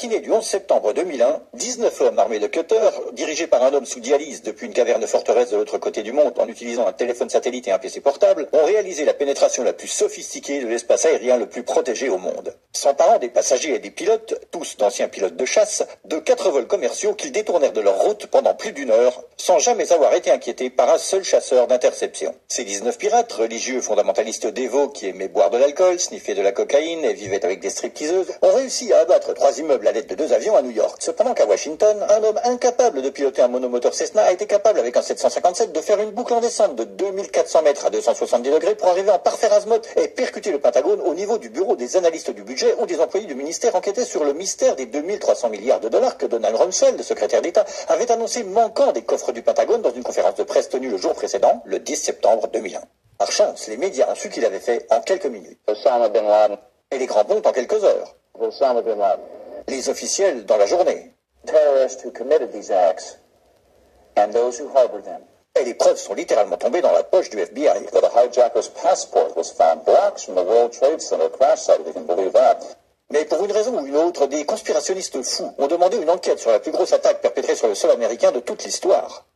matinée du 11 septembre 2001, 19 hommes armés de cutters, dirigés par un homme sous dialyse depuis une caverne forteresse de l'autre côté du monde en utilisant un téléphone satellite et un PC portable, ont réalisé la pénétration la plus sophistiquée de l'espace aérien le plus protégé au monde. S'emparant des passagers et des pilotes, tous d'anciens pilotes de chasse, de 4 vols commerciaux qu'ils détournèrent de leur route pendant plus d'1 heure, sans jamais avoir été inquiétés par un seul chasseur d'interception. Ces 19 pirates, religieux fondamentalistes dévots qui aimaient boire de l'alcool, sniffer de la cocaïne et vivaient avec des stripteaseuses, ont réussi à abattre 3 immeubles à l'aide de 2 avions à New York. Cependant qu'à Washington, un homme incapable de piloter un monomoteur Cessna a été capable avec un 757 de faire une boucle en descente de 2400 mètres à 270 degrés pour arriver en parfait azimuth et percuter le Pentagone au niveau du bureau des analystes du budget où des employés du ministère enquêtaient sur le mystère des 2300 milliards de dollars que Donald Rumsfeld, le secrétaire d'État, avait annoncé manquant des coffres du Pentagone dans une conférence de presse tenue le jour précédent, le 10 septembre 2001. Par chance, les médias ont su qu'il avait fait en quelques minutes. Osama Bin Laden. Et les grands pontes en quelques heures. Osama Bin Laden. Les officiels dans la journée. Terrorists who committed these acts and those who harbored them. Et les preuves sont littéralement tombées dans la poche du FBI. The hijacker's passport was found blocks from the World Trade Center crash site, if you can believe that. Mais pour une raison ou une autre, des conspirationnistes fous ont demandé une enquête sur la plus grosse attaque perpétrée sur le sol américain de toute l'histoire.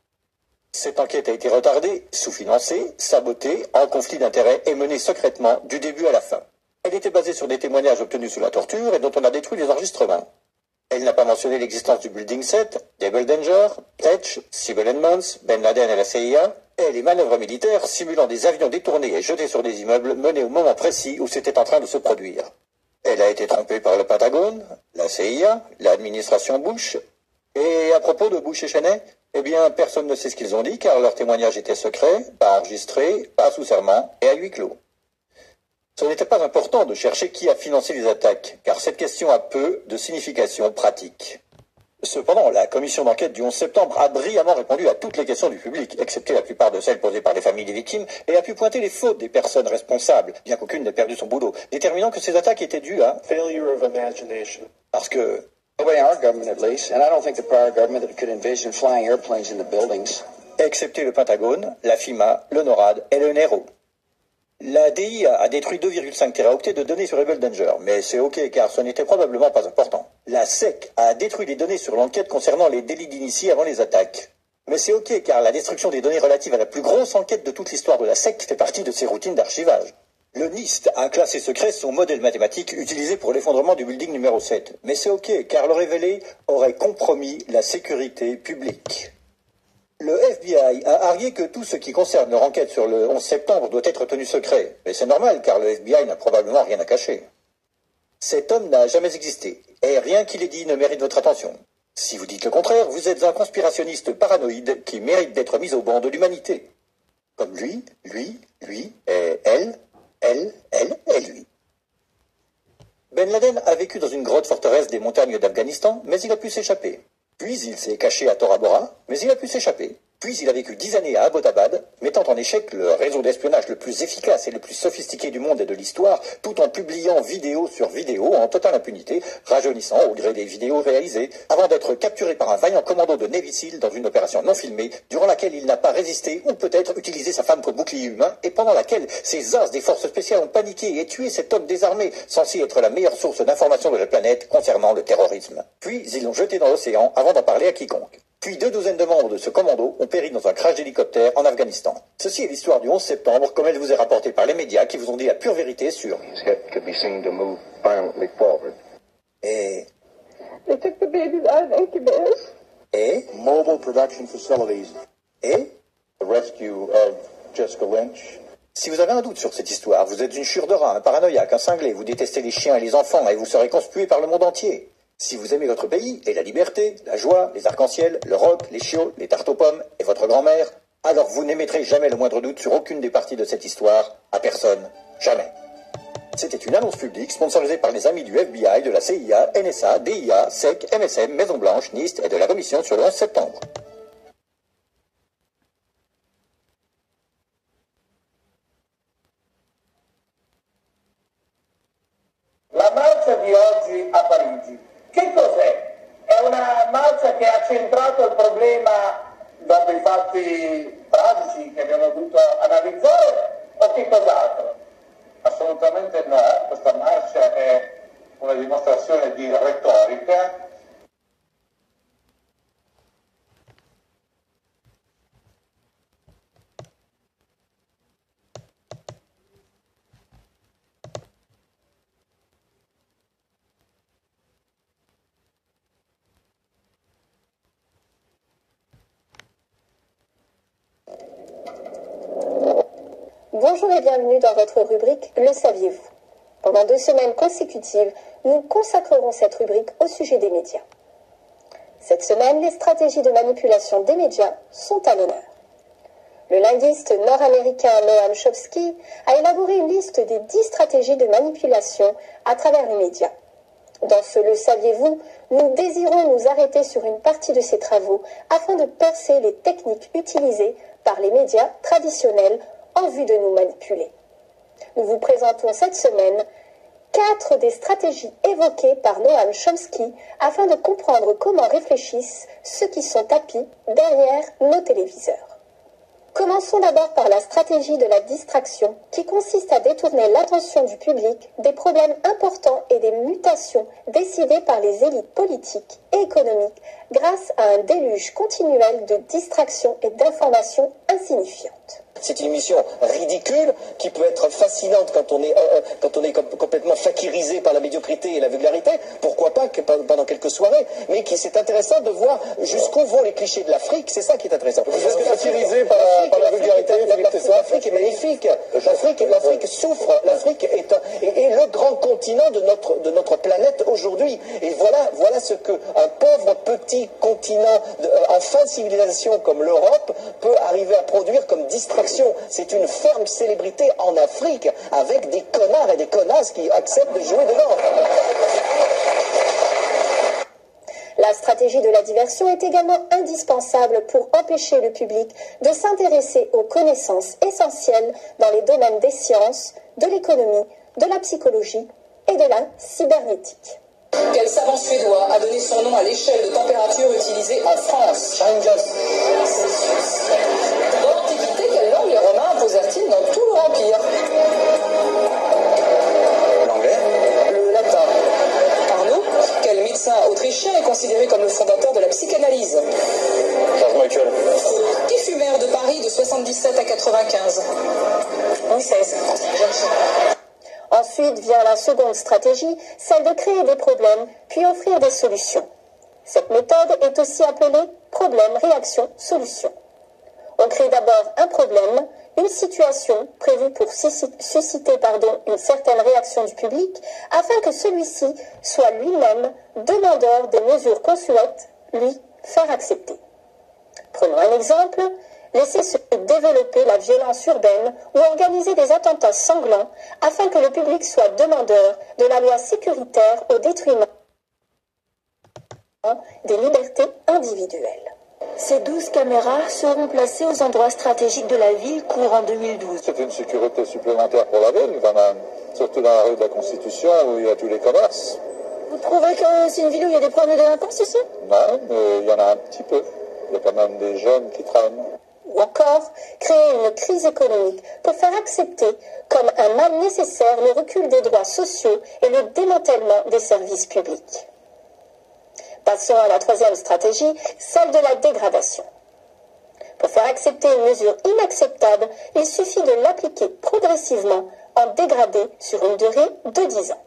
Cette enquête a été retardée, sous-financée, sabotée, en conflit d'intérêts et menée secrètement du début à la fin. Elle était basée sur des témoignages obtenus sous la torture et dont on a détruit les enregistrements. Elle n'a pas mentionné l'existence du Building 7, Double Danger, Tetch, Civil Edmonds, Ben Laden et la CIA, et les manœuvres militaires simulant des avions détournés et jetés sur des immeubles menés au moment précis où c'était en train de se produire. Elle a été trompée par le Pentagone, la CIA, l'administration Bush, et à propos de Bush et Cheney, eh bien, personne ne sait ce qu'ils ont dit car leur témoignage était secret, pas enregistré, pas sous serment et à huis clos. Ce n'était pas important de chercher qui a financé les attaques, car cette question a peu de signification pratique. Cependant, la commission d'enquête du 11 septembre a brillamment répondu à toutes les questions du public, excepté la plupart de celles posées par les familles des victimes, et a pu pointer les fautes des personnes responsables, bien qu'aucune n'ait perdu son boulot, déterminant que ces attaques étaient dues à failure of imagination. Parce que Nobody in our government, at least, and I don't think the prior government that could envision flying airplanes into buildings. Excepté le Pentagone, la FIMA, le NORAD et le NERO. La DIA a détruit 2,5 téraoctets de données sur Double Danger, mais c'est ok car ce n'était probablement pas important. La SEC a détruit les données sur l'enquête concernant les délits d'initiés avant les attaques. Mais c'est ok car la destruction des données relatives à la plus grosse enquête de toute l'histoire de la SEC fait partie de ses routines d'archivage. Le NIST a classé secret son modèle mathématique utilisé pour l'effondrement du building numéro 7. Mais c'est ok car le révélé aurait compromis la sécurité publique. Le FBI a argué que tout ce qui concerne leur enquête sur le 11 septembre doit être tenu secret. Mais c'est normal car le FBI n'a probablement rien à cacher. Cet homme n'a jamais existé et rien qu'il ait dit ne mérite votre attention. Si vous dites le contraire, vous êtes un conspirationniste paranoïde qui mérite d'être mis au banc de l'humanité. Comme lui, et elle et lui. Ben Laden a vécu dans une grotte forteresse des montagnes d'Afghanistan, mais il a pu s'échapper. Puis il s'est caché à Tora Bora, mais il a pu s'échapper. Puis il a vécu 10 années à Abbottabad, mettant en échec le réseau d'espionnage le plus efficace et le plus sophistiqué du monde et de l'histoire, tout en publiant vidéo sur vidéo en totale impunité, rajeunissant au gré des vidéos réalisées, avant d'être capturé par un vaillant commando de Navy SEAL dans une opération non filmée, durant laquelle il n'a pas résisté ou peut-être utilisé sa femme comme bouclier humain, et pendant laquelle ces as des forces spéciales ont paniqué et tué cet homme désarmé, censé être la meilleure source d'information de la planète concernant le terrorisme. Puis ils l'ont jeté dans l'océan avant d'en parler à quiconque. Puis 2 douzaines de membres de ce commando ont péri dans un crash d'hélicoptère en Afghanistan. Ceci est l'histoire du 11 septembre, comme elle vous est rapportée par les médias qui vous ont dit la pure vérité sur... Et... They took the babies out of incubators. Et... Mobile production facilities. Et... The rescue of Jessica Lynch. Si vous avez un doute sur cette histoire, vous êtes une chure de rat, un paranoïaque, un cinglé, vous détestez les chiens et les enfants et vous serez conspué par le monde entier. Si vous aimez votre pays et la liberté, la joie, les arcs-en-ciel, le rock, les chiots, les tartes aux pommes et votre grand-mère, alors vous n'émettrez jamais le moindre doute sur aucune des parties de cette histoire, à personne, jamais. C'était une annonce publique sponsorisée par les amis du FBI, de la CIA, NSA, DIA, SEC, MSM, Maison-Blanche, NIST et de la Commission sur le 11 septembre. La marcia di oggi a Parigi, che cos'è? È una marcia che ha centrato il problema dopo i fatti tragici che abbiamo dovuto analizzare o che cos'altro? Assolutamente no, questa marcia è una dimostrazione di retorica Bonjour et bienvenue dans votre rubrique « Le saviez-vous ». Pendant 2 semaines consécutives, nous consacrerons cette rubrique au sujet des médias. Cette semaine, les stratégies de manipulation des médias sont à l'honneur. Le linguiste nord-américain Noam Chomsky a élaboré une liste des 10 stratégies de manipulation à travers les médias. Dans ce « Le saviez-vous », nous désirons nous arrêter sur une partie de ses travaux afin de percer les techniques utilisées par les médias traditionnels en vue de nous manipuler. Nous vous présentons cette semaine 4 des stratégies évoquées par Noam Chomsky afin de comprendre comment réfléchissent ceux qui sont tapis derrière nos téléviseurs. Commençons d'abord par la stratégie de la distraction, qui consiste à détourner l'attention du public des problèmes importants et des mutations décidées par les élites politiques et économiques grâce à un déluge continuel de distractions et d'informations insignifiantes. C'est une mission ridicule qui peut être fascinante quand on est complètement fakirisé par la médiocrité et la vulgarité, pourquoi pas que pendant quelques soirées, mais c'est intéressant de voir jusqu'où vont les clichés de l'Afrique, c'est ça qui est intéressant. Vous êtes fakirisé par la vulgarité, l'Afrique est magnifique, l'Afrique souffre, l'Afrique est le grand continent de notre planète aujourd'hui, et voilà ce qu'un pauvre petit continent en fin de civilisation comme l'Europe peut arriver à produire comme distraction. C'est une ferme célébrité en Afrique avec des connards et des connasses qui acceptent de jouer dedans. La stratégie de la diversion est également indispensable pour empêcher le public de s'intéresser aux connaissances essentielles dans les domaines des sciences, de l'économie, de la psychologie et de la cybernétique. Quel savant suédois a donné son nom à l'échelle de température utilisée en France? Dans l'Antiquité, quelle langue les Romains imposèrent-ils dans tout leur empire? L'anglais? Le latin. Arnaud, quel médecin autrichien est considéré comme le fondateur de la psychanalyse? Charles Michael. Qui fut maire de Paris de 77 à 95? Louis XVI. Ensuite vient la seconde stratégie, celle de créer des problèmes, puis offrir des solutions. Cette méthode est aussi appelée problème, réaction, solution. On crée d'abord un problème, une situation prévue pour susciter une certaine réaction du public, afin que celui-ci soit lui-même demandeur des mesures qu'on souhaite lui faire accepter. Prenons un exemple. Laisser se développer la violence urbaine ou organiser des attentats sanglants afin que le public soit demandeur de la loi sécuritaire au détriment des libertés individuelles. Ces 12 caméras seront placées aux endroits stratégiques de la ville courant 2012. C'est une sécurité supplémentaire pour la ville, quand même. Surtout dans la rue de la Constitution où il y a tous les commerces. Vous trouvez que c'est une ville où il y a des problèmes de délinquance ici? Non, mais il y en a un petit peu. Il y a quand même des jeunes qui traînent. Ou encore, créer une crise économique pour faire accepter comme un mal nécessaire le recul des droits sociaux et le démantèlement des services publics. Passons à la troisième stratégie, celle de la dégradation. Pour faire accepter une mesure inacceptable, il suffit de l'appliquer progressivement en dégradé sur une durée de 10 ans.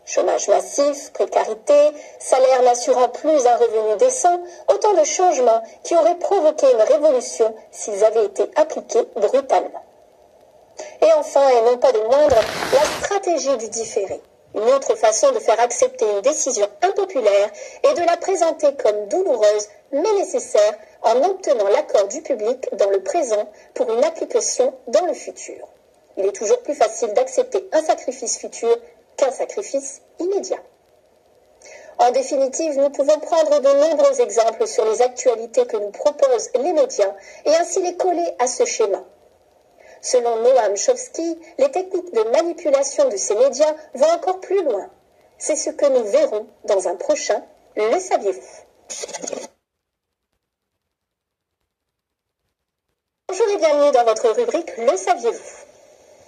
Chômage massif, précarité, salaire n'assurant plus un revenu décent, autant de changements qui auraient provoqué une révolution s'ils avaient été appliqués brutalement. Et enfin, et non pas des moindres, la stratégie du différé. Une autre façon de faire accepter une décision impopulaire est de la présenter comme douloureuse mais nécessaire en obtenant l'accord du public dans le présent pour une application dans le futur. Il est toujours plus facile d'accepter un sacrifice futur qu'un sacrifice immédiat. En définitive, nous pouvons prendre de nombreux exemples sur les actualités que nous proposent les médias et ainsi les coller à ce schéma. Selon Noam Chomsky, les techniques de manipulation de ces médias vont encore plus loin. C'est ce que nous verrons dans un prochain « Le saviez-vous ». Bonjour et bienvenue dans votre rubrique « Le saviez-vous ».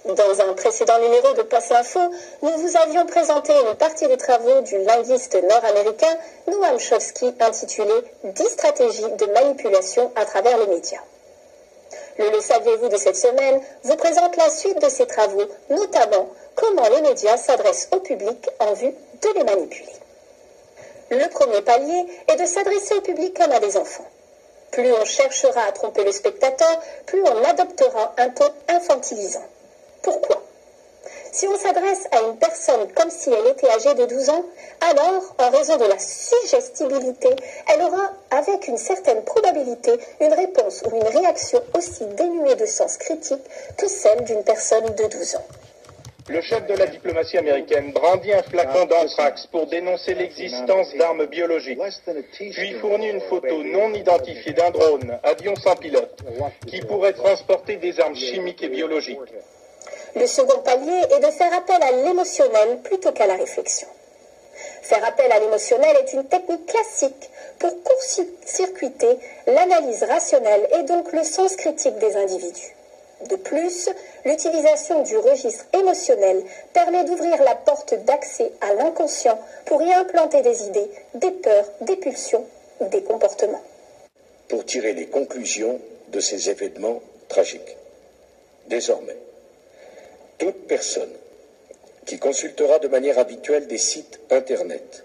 Dans un précédent numéro de Passe Info, nous vous avions présenté une partie des travaux du linguiste nord-américain Noam Chomsky intitulé « 10 stratégies de manipulation à travers les médias ». Le saviez-vous de cette semaine vous présente la suite de ces travaux, notamment comment les médias s'adressent au public en vue de les manipuler. Le premier palier est de s'adresser au public comme à des enfants. Plus on cherchera à tromper le spectateur, plus on adoptera un ton infantilisant. Pourquoi? Si on s'adresse à une personne comme si elle était âgée de 12 ans, alors, en raison de la suggestibilité, elle aura, avec une certaine probabilité, une réponse ou une réaction aussi dénuée de sens critique que celle d'une personne de 12 ans. Le chef de la diplomatie américaine brandit un flacon d'anthrax pour dénoncer l'existence d'armes biologiques, puis fournit une photo non identifiée d'un drone, avion sans pilote, qui pourrait transporter des armes chimiques et biologiques. Le second palier est de faire appel à l'émotionnel plutôt qu'à la réflexion. Faire appel à l'émotionnel est une technique classique pour court-circuiter l'analyse rationnelle et donc le sens critique des individus. De plus, l'utilisation du registre émotionnel permet d'ouvrir la porte d'accès à l'inconscient pour y implanter des idées, des peurs, des pulsions ou des comportements. Pour tirer les conclusions de ces événements tragiques. Désormais, toute personne qui consultera de manière habituelle des sites Internet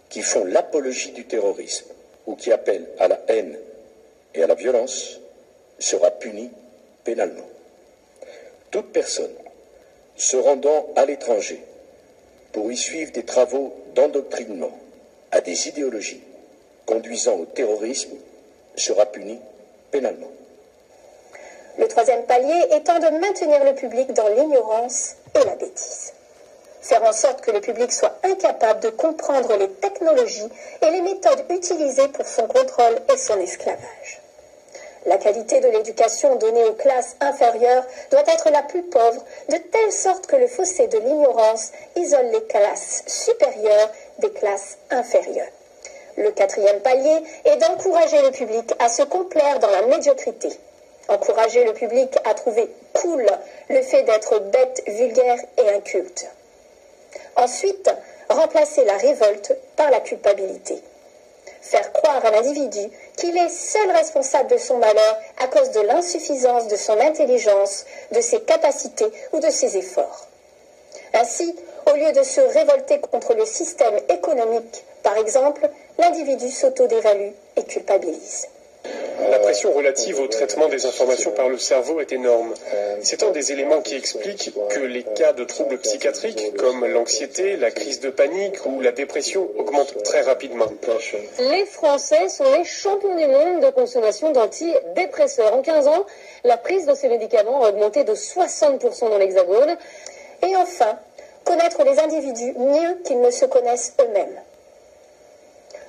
qui font l'apologie du terrorisme ou qui appellent à la haine et à la violence sera punie pénalement. Toute personne se rendant à l'étranger pour y suivre des travaux d'endoctrinement à des idéologies conduisant au terrorisme sera punie pénalement. Le troisième palier étant de maintenir le public dans l'ignorance et la bêtise. Faire en sorte que le public soit incapable de comprendre les technologies et les méthodes utilisées pour son contrôle et son esclavage. La qualité de l'éducation donnée aux classes inférieures doit être la plus pauvre, de telle sorte que le fossé de l'ignorance isole les classes supérieures des classes inférieures. Le quatrième palier est d'encourager le public à se complaire dans la médiocrité. Encourager le public à trouver cool le fait d'être bête, vulgaire et inculte. Ensuite, remplacer la révolte par la culpabilité. Faire croire à l'individu qu'il est seul responsable de son malheur à cause de l'insuffisance de son intelligence, de ses capacités ou de ses efforts. Ainsi, au lieu de se révolter contre le système économique, par exemple, l'individu s'auto-dévalue et culpabilise. La pression relative au traitement des informations par le cerveau est énorme. C'est un des éléments qui explique que les cas de troubles psychiatriques comme l'anxiété, la crise de panique ou la dépression augmentent très rapidement. Les Français sont les champions du monde de consommation d'antidépresseurs. En 15 ans, la prise de ces médicaments a augmenté de 60% dans l'Hexagone. Et enfin, connaître les individus mieux qu'ils ne se connaissent eux-mêmes.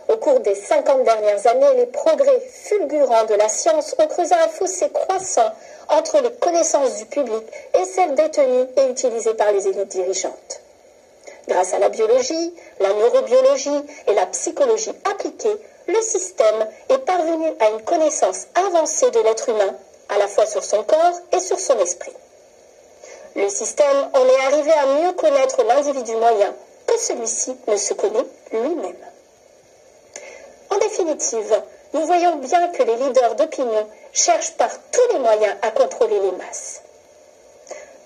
Au cours des 50 dernières années, les progrès fulgurants de la science ont creusé un fossé croissant entre les connaissances du public et celles détenues et utilisées par les élites dirigeantes. Grâce à la biologie, la neurobiologie et la psychologie appliquée, le système est parvenu à une connaissance avancée de l'être humain, à la fois sur son corps et sur son esprit. Le système en est arrivé à mieux connaître l'individu moyen que celui-ci ne se connaît lui-même. En définitive, nous voyons bien que les leaders d'opinion cherchent par tous les moyens à contrôler les masses.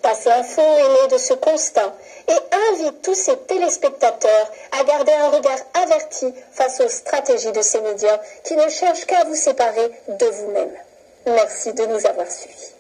Passé Info est né de ce constat et invite tous ses téléspectateurs à garder un regard averti face aux stratégies de ces médias qui ne cherchent qu'à vous séparer de vous-même. Merci de nous avoir suivis.